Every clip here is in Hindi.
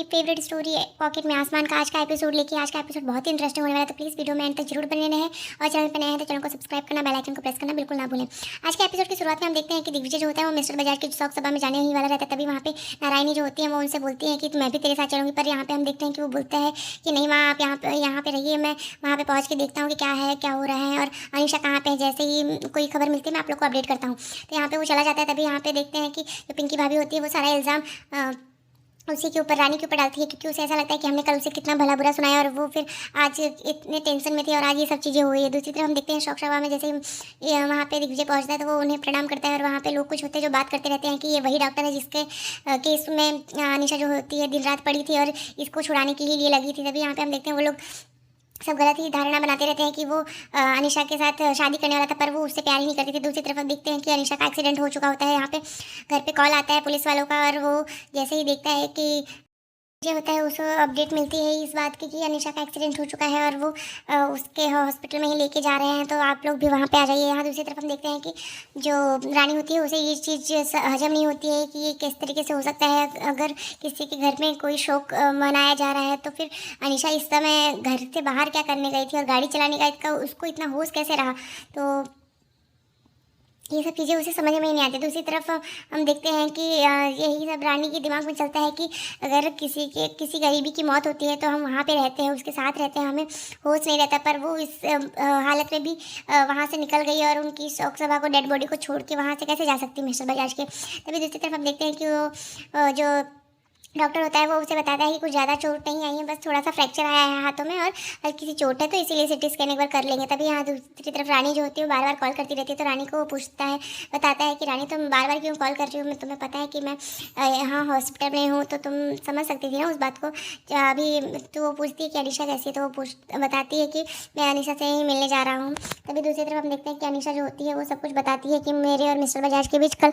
फेवरेट स्टोरी है पॉकेट में आसमान का आज का एपिसोड लेके। आज का एपिसोड बहुत ही इंटरेस्टिंग होने वाला है, तो प्लीज़ वीडियो में एंड तक जरूर बने रहें। और चैनल पर नए हैं तो चैनल को सब्सक्राइब करना, बेल आइकन को प्रेस करना बिल्कुल ना भूलें। आज के एपिसोड की शुरुआत में हम देखते हैं कि दिग्विजय जो होता है वो मिस्टर बजाज की शौक सभा में जाने ही वाला रहता है। तभी वहाँ पे नारायणी जो होती है वो उनसे बोलती है कि मैं भी तेरे साथ चलूँगी। पर यहाँ पे हम देखते हैं कि वो बोलता है कि नहीं माँ, आप यहाँ पे रहिए, मैं वहाँ पे पहुँच के देखता हूँ कि क्या है, क्या हो रहा है और अनिशा कहाँ पे है। जैसे ही कोई खबर मिलती है मैं आप लोग को अपडेट करता हूँ। तो यहाँ पे वो चला जाता है। तभी यहाँ पे देखते हैं कि जो पिंकी भाभी होती है वो सारा इल्ज़ाम उसी के ऊपर, रानी के ऊपर डालती है, क्योंकि उसे ऐसा लगता है कि हमने कल उसे कितना भला बुरा सुनाया और वो फिर आज इतने टेंशन में थी और आज ये सब चीज़ें हुई है। दूसरी तरफ हम देखते हैं शौक सभा में जैसे वहाँ पे दिग्विजय पहुँचता है तो वो उन्हें प्रणाम करता है और वहाँ पे लोग कुछ होते हैं जो बात करते रहते हैं कि ये वही डॉक्टर है जिसके केस में अनिशा जो होती है दिन रात पड़ी थी और इसको छुड़ाने के लिए लगी थी। तभी यहाँ पे हम देखते हैं वो लोग सब गलत ही धारणा बनाते रहते हैं कि वो अनिशा के साथ शादी करने वाला था, पर वो उससे प्यार ही नहीं करती थी। दूसरी तरफ हम देखते हैं कि अनिशा का एक्सीडेंट हो चुका होता है। यहाँ पे घर पे कॉल आता है पुलिस वालों का और वो जैसे ही देखता है कि जो होता है उसको अपडेट मिलती है इस बात की कि अनिशा का एक्सीडेंट हो चुका है और वो उसके हॉस्पिटल में ही लेके जा रहे हैं, तो आप लोग भी वहाँ पे आ जाइए। यहाँ दूसरी तरफ हम देखते हैं कि जो रानी होती है उसे ये चीज़ हजम नहीं होती है कि ये किस तरीके से हो सकता है। अगर किसी के घर में कोई शोक मनाया जा रहा है तो फिर अनिशा इस समय घर से बाहर क्या करने गई थी और गाड़ी चलाने का इसका उसको इतना होश कैसे रहा। तो ये सब चीज़ें उसे समझ में ही नहीं आती। दूसरी तरफ हम देखते हैं कि यही सब रानी के दिमाग में चलता है कि अगर किसी गरीबी की मौत होती है तो हम वहाँ पे रहते हैं, उसके साथ रहते हैं, हमें होश नहीं रहता। पर वो इस हालत में भी वहाँ से निकल गई और उनकी शोक सभा को, डेड बॉडी को छोड़ के वहाँ से कैसे जा सकती मिस्टर बजाज के। तभी दूसरी तरफ हम देखते हैं कि वो जो डॉक्टर होता है वो उसे बताता है कि कुछ ज़्यादा चोट नहीं आई है, बस थोड़ा सा फ्रैक्चर आया है हाथों में और हल्की सी चोट है, तो इसीलिए सिटी स्कैन एक बार कर लेंगे। तभी यहाँ दूसरी तरफ रानी जो होती है वो बार बार कॉल करती रहती है, तो रानी को वो पूछता है, बताता है कि रानी तुम बार बार क्यों कॉल कर रही हो, मैं तुम्हें पता है कि मैं यहाँ हॉस्पिटल में हूँ, तो तुम समझ सकती थी ना उस बात को। अभी तो वो पूछती है कि अनिशा कैसी है, तो वो बताती है कि मैं अनिशा से ही मिलने जा रहा हूँ। तभी दूसरी तरफ हम देखते हैं कि अनिशा जो होती है वो सब कुछ बताती है कि मेरे और मिस्टर बजाज के बीच कल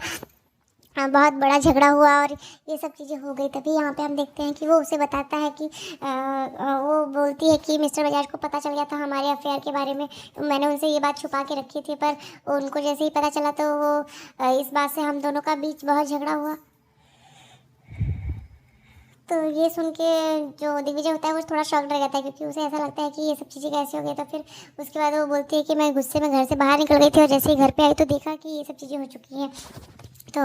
बहुत बड़ा झगड़ा हुआ और ये सब चीज़ें हो गई। तभी यहाँ पे हम देखते हैं कि वो उसे बताता है कि वो बोलती है कि मिस्टर बजाज को पता चल गया था हमारे अफेयर के बारे में, तो मैंने उनसे ये बात छुपा के रखी थी, पर उनको जैसे ही पता चला तो वो इस बात से हम दोनों का बीच बहुत झगड़ा हुआ। तो ये सुन के जो दिग्विजय होता है वो थोड़ा शॉक रह जाता है, क्योंकि उसे ऐसा लगता है कि ये सब चीज़ें कैसे हो गई। तो फिर उसके बाद वो बोलती है कि मैं गुस्से में घर से बाहर निकल गई थी और जैसे ही घर पे आई तो देखा कि ये सब चीज़ें हो चुकी हैं। तो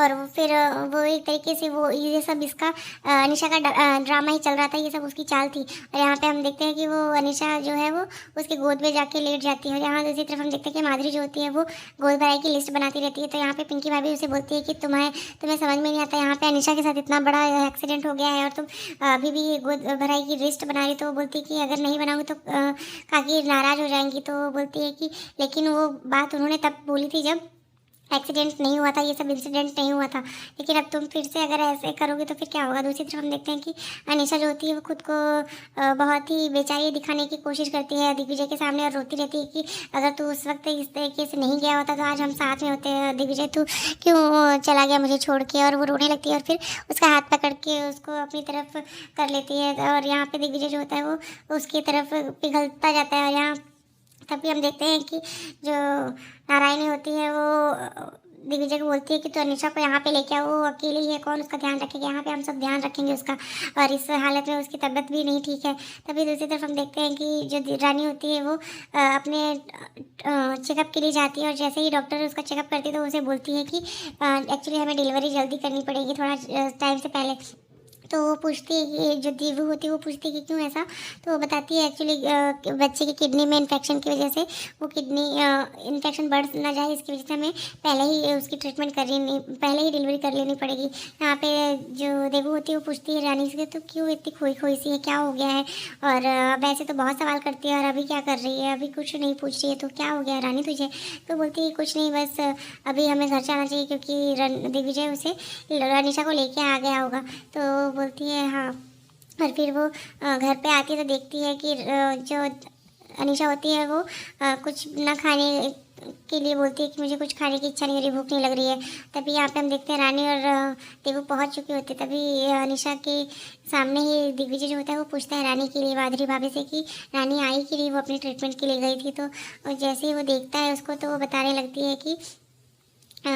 और वो फिर वो एक तरीके से वो ये सब इसका अनिशा का ड्रामा ही चल रहा था, ये सब उसकी चाल थी। और यहाँ पे हम देखते हैं कि वो अनिशा जो है वो उसके गोद में जाके लेट जाती है। और यहाँ दूसरी तरफ हम देखते हैं कि माधुरी जो होती है वो गोद भराई की लिस्ट बनाती रहती है। तो यहाँ पे पिंकी भाभी उसे बोलती है कि तुम्हें समझ में नहीं आता, यहाँ पे अनिशा के साथ इतना बड़ा एक्सीडेंट हो गया है और तुम अभी भी गोद भराई की लिस्ट बना रही। तो वो बोलती है कि अगर नहीं बनाऊँगी तो काकी नाराज़ हो जाएंगी। तो वो बोलती है कि लेकिन वो बात उन्होंने तब बोली थी जब एक्सीडेंट नहीं हुआ था, ये सब इंसिडेंट नहीं हुआ था, लेकिन अब तुम फिर से अगर ऐसे करोगे तो फिर क्या होगा। दूसरी तरफ हम देखते हैं कि अनिशा जो होती है वो खुद को बहुत ही बेचारी दिखाने की कोशिश करती है दिग्विजय के सामने और रोती रहती है कि अगर तू उस वक्त इस तरीके से नहीं गया होता तो आज हम साथ में होते हैं, दिग्विजय तू क्यों चला गया मुझे छोड़ के। और वो रोने लगती है और फिर उसका हाथ पकड़ के उसको अपनी तरफ कर लेती है और यहाँ पर दिग्विजय जो होता है वो उसकी तरफ पिघलता जाता है। और यहाँ तभी हम देखते हैं कि जो नारायणी होती है वो दिग्विजय को बोलती है कि तो अनिशा को यहाँ पे लेके आओ, वो अकेली ही है, कौन उसका ध्यान रखेगा, यहाँ पे हम सब ध्यान रखेंगे उसका, और इस हालत में उसकी तबीयत भी नहीं ठीक है। तभी दूसरी तरफ हम देखते हैं कि जो रानी होती है वो अपने चेकअप के लिए जाती है और जैसे ही डॉक्टर उसका चेकअप करती है तो उसे बोलती है कि एक्चुअली हमें डिलीवरी जल्दी करनी पड़ेगी, थोड़ा टाइम से पहले। तो वो पूछती है कि जो दीवू होती है वो पूछती है कि क्यों ऐसा। तो वो बताती है एक्चुअली बच्चे की किडनी में इन्फेक्शन की वजह से वो किडनी इन्फेक्शन बढ़ ना जाए, इसकी वजह से हमें पहले ही उसकी ट्रीटमेंट पहले ही डिलीवरी कर लेनी पड़ेगी। यहाँ पे जो देवू होती है वो पूछती है रानी से तो क्यों इतनी खोई खोई सी है, क्या हो गया है। और वैसे तो बहुत सवाल करती है और अभी क्या कर रही है, अभी कुछ नहीं पूछ रही है, तो क्या हो गया रानी तुझे। तो बोलती है कुछ नहीं, बस अभी हमें घर जाना चाहिए क्योंकि दिग्विजय उसे अनिशा को लेके आ गया होगा। तो बोलती है हाँ। और फिर वो घर पे आती है तो देखती है कि जो अनिशा होती है वो कुछ ना खाने के लिए बोलती है कि मुझे कुछ खाने की इच्छा नहीं हो रही, भूख नहीं लग रही है। तभी यहाँ पे हम देखते हैं रानी और देवू पहुँच चुके होते। तभी अनिशा के सामने ही दिग्विजय जो होता है वो पूछता है रानी के लिए माधुरी भाभी से कि रानी आई कि नहीं, वो अपने ट्रीटमेंट के लिए गई थी। तो जैसे ही वो देखता है उसको तो वो बताने लगती है कि अ,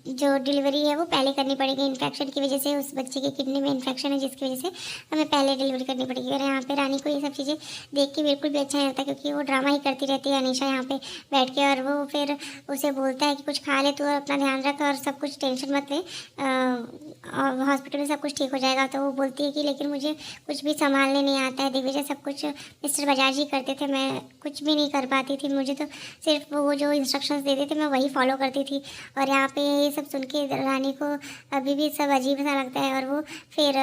जो डिलीवरी है वो पहले करनी पड़ेगी इन्फेक्शन की वजह से। उस बच्चे की किडनी में इन्फेक्शन है जिसकी वजह से हमें पहले डिलीवरी करनी पड़ेगी। और यहाँ पे रानी को ये सब चीज़ें देख के बिल्कुल भी अच्छा नहीं लगता, क्योंकि वो ड्रामा ही करती रहती है अनीशा यहाँ पे बैठ के। और वो फिर उसे बोलता है कि कुछ खा ले तू और अपना ध्यान रख और सब कुछ टेंशन मत ले, हॉस्पिटल में सब कुछ ठीक हो जाएगा। तो वो बोलती है कि लेकिन मुझे कुछ भी संभालने नहीं आता है दिग्विजय, सब कुछ मिस्टर बजाज ही करते थे, मैं कुछ भी नहीं कर पाती थी, मुझे तो सिर्फ वो जो इंस्ट्रक्शंस देते थे मैं वही फॉलो करती थी। और यहाँ पे ये सब सुन के रानी को अभी भी सब अजीब सा लगता है। और वो फिर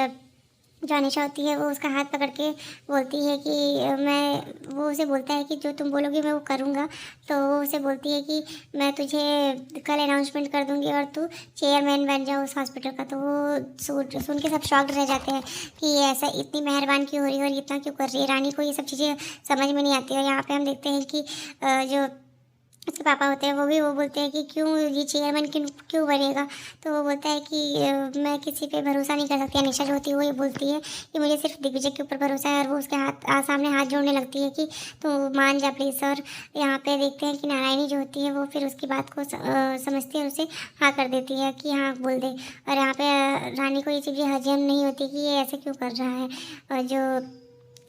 जो अनीशा होती है वो उसका हाथ पकड़ के बोलती है कि मैं, वो उसे बोलता है कि जो तुम बोलोगी मैं वो करूँगा। तो वो उसे बोलती है कि मैं तुझे कल अनाउंसमेंट कर दूँगी और तू चेयरमैन बन जाओ उस हॉस्पिटल का। तो वो सुन के सब शॉक्ड रह जाते हैं कि ये ऐसा इतनी मेहरबान क्यों हो रही है और इतना क्यों कर रही है। रानी को ये सब चीज़ें समझ में नहीं आती। और यहाँ पर हम देखते हैं कि जो उसके पापा होते हैं वो बोलते हैं कि क्यों ये चेयरमैन क्यों क्यों बनेगा। तो वो बोलता है कि मैं किसी पे भरोसा नहीं कर सकती। अनीशा जो होती है वो ये बोलती है कि मुझे सिर्फ दिग्विजय के ऊपर भरोसा है। और वो उसके सामने हाथ जोड़ने लगती है कि तू मान जा प्लीज़। और यहाँ पे देखते हैं कि नारायणी जो होती है वो फिर उसकी बात को समझती है और उसे हाँ कर देती है कि हाँ बोल दे। और यहाँ पे रानी को ये चीज़ें हजम नहीं होती कि ये ऐसे क्यों कर रहा है और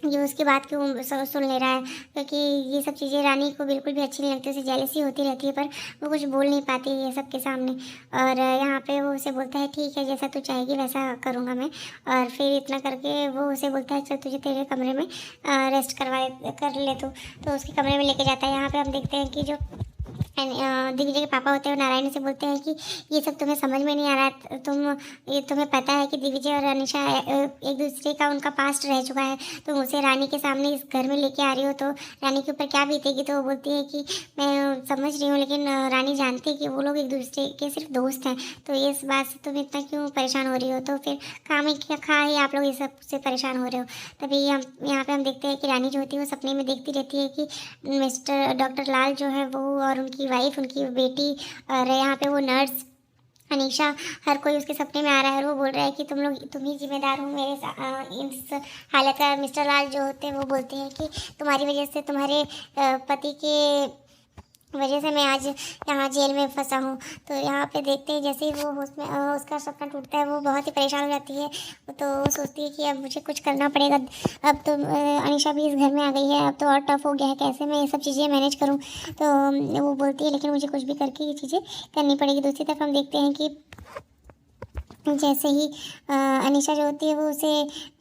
जो उसकी बात क्यों सुन ले रहा है, क्योंकि ये सब चीज़ें रानी को बिल्कुल भी अच्छी नहीं लगती। उसे जेलसी होती रहती है पर वो कुछ बोल नहीं पाती ये सब के सामने। और यहाँ पे वो उसे बोलता है ठीक है जैसा तू चाहेगी वैसा करूँगा मैं। और फिर इतना करके वो उसे बोलता है चल तुझे तेरे कमरे में रेस्ट कर ले तो उसके कमरे में लेके जाता है। यहाँ पर हम देखते हैं कि जो दिग्विजय के पापा होते हैं नारायण से बोलते हैं कि ये सब तुम्हें समझ में नहीं आ रहा, तुम्हें पता है कि दिग्विजय और अनीशा एक दूसरे का उनका पास्ट रह चुका है, तुम उसे रानी के सामने इस घर में लेके आ रही हो तो रानी के ऊपर क्या बीतेगी। तो वो बोलती है कि मैं समझ रही हूँ लेकिन रानी जानती है कि वो लोग एक दूसरे के सिर्फ दोस्त हैं, तो इस बात से तुम इतना क्यों परेशान हो रही हो। तो फिर काम क्या खा ही आप लोग इस सब से परेशान हो रहे हो। तभी हम यहाँ पे हम देखते हैं कि रानी जो होती है वो सपने में देखती रहती है कि मिस्टर डॉक्टर लाल जो है वो और उनकी वाइफ, उनकी बेटी और यहाँ पे वो नर्स अनीशा, हर कोई उसके सपने में आ रहा है। और वो बोल रहा है कि तुम ही जिम्मेदार हो मेरे इस हालत का। मिस्टर लाल जो होते हैं वो बोलते हैं कि तुम्हारी वजह से, तुम्हारे पति के वजह से मैं आज यहाँ जेल में फंसा हूँ। तो यहाँ पे देखते हैं जैसे ही वो उसमें उसका सपना टूटता है वो बहुत ही परेशान हो जाती है। तो वो सोचती है कि अब मुझे कुछ करना पड़ेगा, अब तो अनीशा भी इस घर में आ गई है, अब तो और टफ हो गया है, कैसे मैं ये सब चीज़ें मैनेज करूँ। तो वो बोलती है लेकिन मुझे कुछ भी करके ये चीज़ें करनी पड़ेगी। दूसरी तरफ हम देखते हैं कि जैसे ही अनीशा जो होती है वो उसे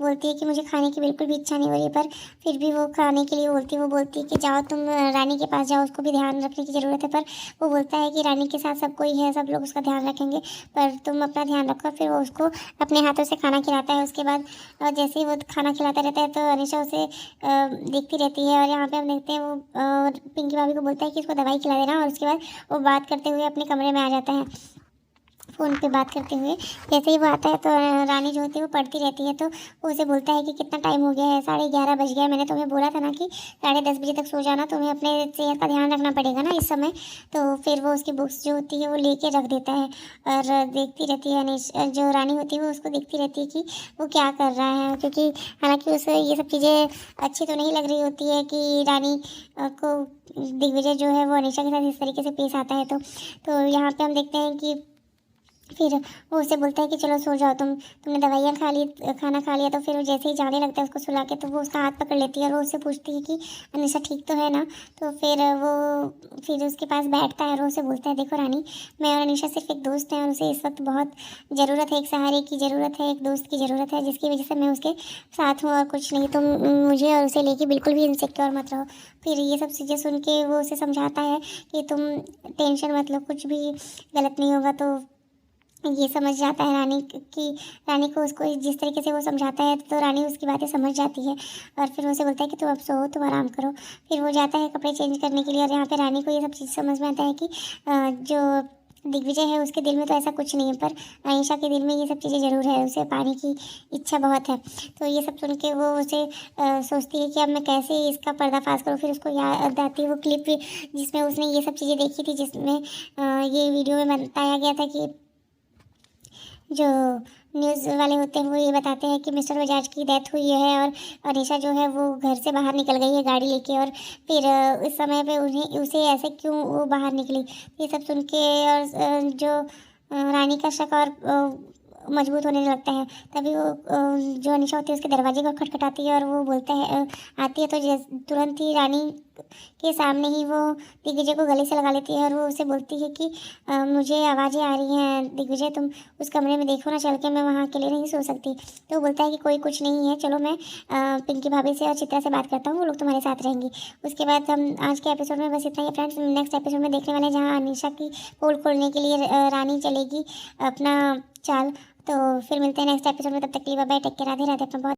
बोलती है कि मुझे खाने की बिल्कुल भी इच्छा नहीं हो रही है, पर फिर भी वो खाने के लिए बोलती है। वो बोलती है कि जाओ तुम रानी के पास जाओ, उसको भी ध्यान रखने की ज़रूरत है। पर वो बोलता है कि रानी के साथ सब कोई है, सब लोग उसका ध्यान रखेंगे, पर तुम अपना ध्यान रखो। फिर वो उसको अपने हाथों से खाना खिलाता है। उसके बाद जैसे ही वो खाना खिलाता रहता है तो अनीशा उसे देखती रहती है। और यहाँ पर हम देखते हैं वो पिंकी भाभी को बोलता है कि इसको दवाई खिला देना। और उसके बाद वो बात करते हुए अपने कमरे में आ जाता है फ़ोन पे बात करते हुए। जैसे ही वो आता है तो रानी जो होती है वो पढ़ती रहती है। तो वो उसे बोलता है कि कितना टाइम हो गया है, 11:30 बज गया है, मैंने तुम्हें बोला था ना कि 10:30 बजे तक सो जाना, तुम्हें अपने सेहत का ध्यान रखना पड़ेगा ना इस समय। तो फिर वो उसकी बुक्स जो होती है वो लेके रख देता है और देखती रहती है। जो रानी होती है वो उसको देखती रहती है कि वो क्या कर रहा है, क्योंकि हालांकि उसे ये सब चीज़ें अच्छी तो नहीं लग रही होती है कि रानी को दिग्विजय जो है वो अनीशा के साथ इस तरीके से पेश आता है। तो यहाँ पे हम देखते हैं कि फिर वो उसे बोलता है कि चलो सो जाओ, तुमने दवाइयाँ खा ली, खाना खा लिया। तो फिर वो जैसे ही जाने लगता है उसको सुला के, तो वो उसका हाथ पकड़ लेती है और वो उससे पूछती है कि अनीशा ठीक तो है ना। तो फिर उसके पास बैठता है और उससे बोलता है देखो रानी, मैं और अनीशा सिर्फ एक दोस्त हैं और उसे इस वक्त बहुत ज़रूरत है, एक सहारे की ज़रूरत है, एक दोस्त की ज़रूरत है, जिसकी वजह से मैं उसके साथ हूँ और कुछ नहीं। तुम मुझे और उसे लेके बिल्कुल भी इनसिक्योर मत रहो। फिर ये सब चीज़ें सुन के वो उसे समझाता है कि तुम टेंशन मत लो, कुछ भी गलत नहीं होगा। तो ये समझ जाता है रानी को उसको जिस तरीके से वो समझाता है तो रानी उसकी बातें समझ जाती है। और फिर उसे बोलता है कि तुम अब सो, तुम आराम करो। फिर वो जाता है कपड़े चेंज करने के लिए। और यहाँ पे रानी को ये सब चीज़ समझ में आता है कि जो दिग्विजय है उसके दिल में तो ऐसा कुछ नहीं है, पर अनीशा के दिल में ये सब चीज़ें ज़रूर है, उसे पाने की इच्छा बहुत है। तो ये सब सुन के वो उसे सोचती है कि अब मैं कैसे इसका पर्दाफाश करूँ। फिर उसको याद आती है वो क्लिप जिसमें उसने ये सब चीज़ें देखी थी, जिसमें ये वीडियो में बताया गया था कि जो न्यूज़ वाले होते हैं वो ये बताते हैं कि मिस्टर बजाज की डेथ हुई है और अनीशा जो है वो घर से बाहर निकल गई है गाड़ी लेके। और फिर इस समय पे उन्हें उसे ऐसे क्यों वो बाहर निकली, ये सब सुन के और जो रानी का शक और मजबूत होने लगता है। तभी वो जो अनीशा होती है उसके दरवाजे को खटखटाती है और वो बोलता है आती है तो तुरंत ही रानी के सामने ही वो दिग्विजय को गले से लगा लेती है और वो उसे बोलती है कि मुझे आवाज़ें आ रही हैं दिग्विजय, तुम उस कमरे में देखो ना चल के, मैं वहाँ अकेले नहीं सो सकती। तो वो बोलता है कि कोई कुछ नहीं है, चलो मैं पिंकी भाभी से और चित्रा से बात करता हूँ, वो लोग तुम्हारे साथ रहेंगी। उसके बाद हम आज के एपिसोड में बस इतना ही फ्रेंड्स। नेक्स्ट एपिसोड में देखने वाले हैं जहाँ अनीशा की पोल खोलने के लिए रानी चलेगी अपना चाल। तो फिर मिलते हैं नेक्स्ट एपिसोड में, तब तक के लिए bye bye, take care, Radhe Radhe, अपना बहुत